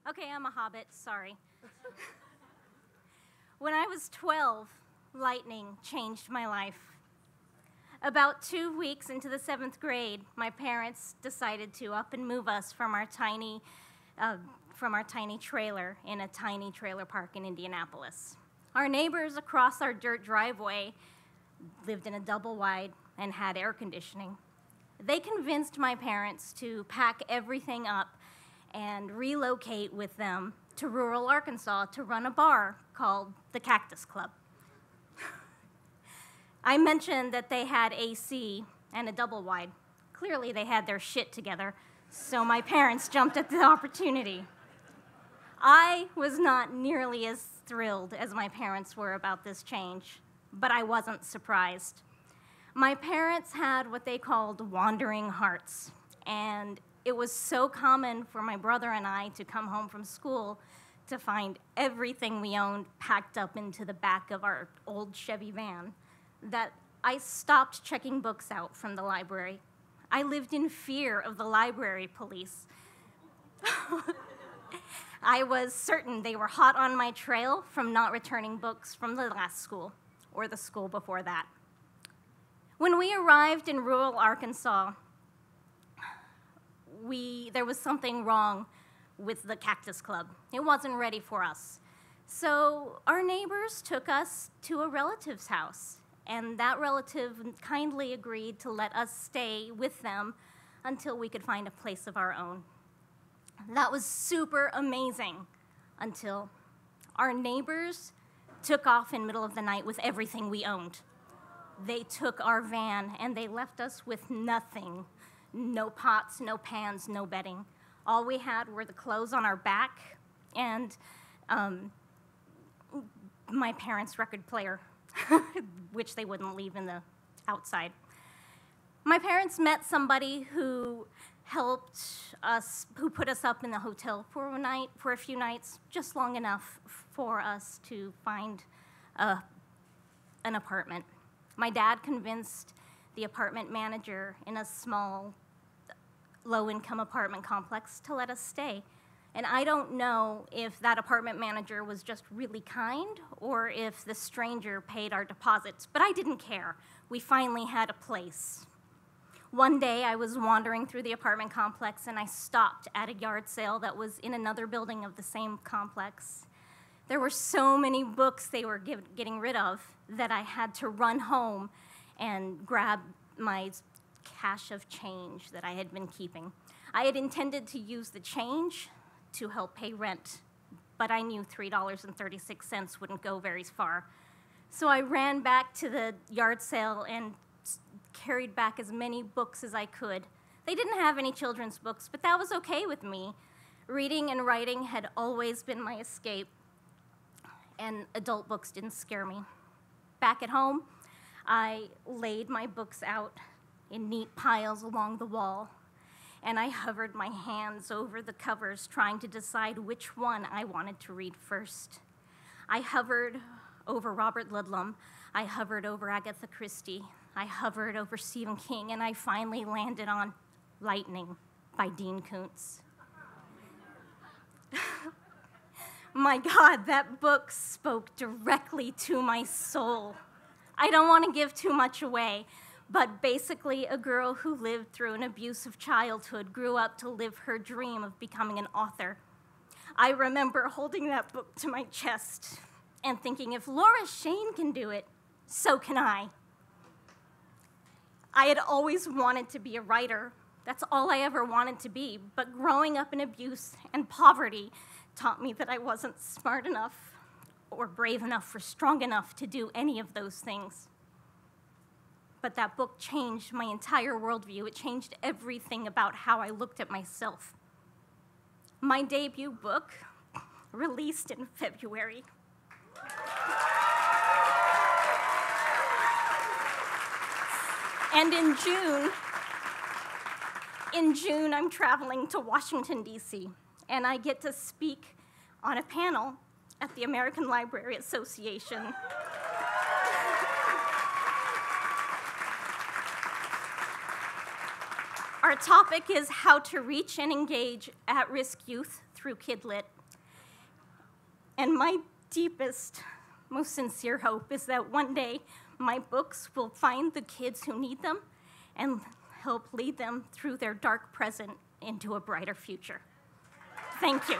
Okay, I'm a hobbit, sorry. When I was 12, lightning changed my life. About 2 weeks into the 7th grade, my parents decided to up and move us from our tiny trailer in a tiny trailer park in Indianapolis. Our neighbors across our dirt driveway lived in a double wide and had air conditioning. They convinced my parents to pack everything up and relocate with them to rural Arkansas to run a bar called the Cactus Club. I mentioned that they had AC and a double wide. Clearly they had their shit together, so my parents jumped at the opportunity. I was not nearly as thrilled as my parents were about this change, but I wasn't surprised. My parents had what they called wandering hearts, and it was so common for my brother and I to come home from school to find everything we owned packed up into the back of our old Chevy van that I stopped checking books out from the library. I lived in fear of the library police. I was certain they were hot on my trail from not returning books from the last school or the school before that. When we arrived in rural Arkansas, there was something wrong with the Cactus Club. It wasn't ready for us. So our neighbors took us to a relative's house, and that relative kindly agreed to let us stay with them until we could find a place of our own. That was super amazing until our neighbors took off in the middle of the night with everything we owned. They took our van and they left us with nothing. No pots, no pans, no bedding. All we had were the clothes on our back and my parents' record player, which they wouldn't leave in the outside. My parents met somebody who helped us, who put us up in the hotel for a few nights, just long enough for us to find an apartment. My dad convinced the apartment manager in a small, low-income apartment complex to let us stay. And I don't know if that apartment manager was just really kind or if the stranger paid our deposits, but I didn't care. We finally had a place. One day I was wandering through the apartment complex and I stopped at a yard sale that was in another building of the same complex. There were so many books they were getting rid of that I had to run home and grab my cache of change that I had been keeping. I had intended to use the change to help pay rent, but I knew $3.36 wouldn't go very far. So I ran back to the yard sale and carried back as many books as I could. They didn't have any children's books, but that was okay with me. Reading and writing had always been my escape, and adult books didn't scare me. Back at home, I laid my books out in neat piles along the wall, and I hovered my hands over the covers trying to decide which one I wanted to read first. I hovered over Robert Ludlum. I hovered over Agatha Christie. I hovered over Stephen King, and I finally landed on Lightning by Dean Koontz. My God, that book spoke directly to my soul. I don't want to give too much away, but basically a girl who lived through an abusive childhood grew up to live her dream of becoming an author. I remember holding that book to my chest and thinking, if Laura Shane can do it, so can I. I had always wanted to be a writer. That's all I ever wanted to be, but growing up in abuse and poverty taught me that I wasn't smart enough or brave enough or strong enough to do any of those things. But that book changed my entire worldview. It changed everything about how I looked at myself. My debut book, released in February. And in June, I'm traveling to Washington, D.C., and I get to speak on a panel at the American Library Association. Our topic is how to reach and engage at-risk youth through Kidlit. And my deepest, most sincere hope is that one day my books will find the kids who need them and help lead them through their dark present into a brighter future. Thank you.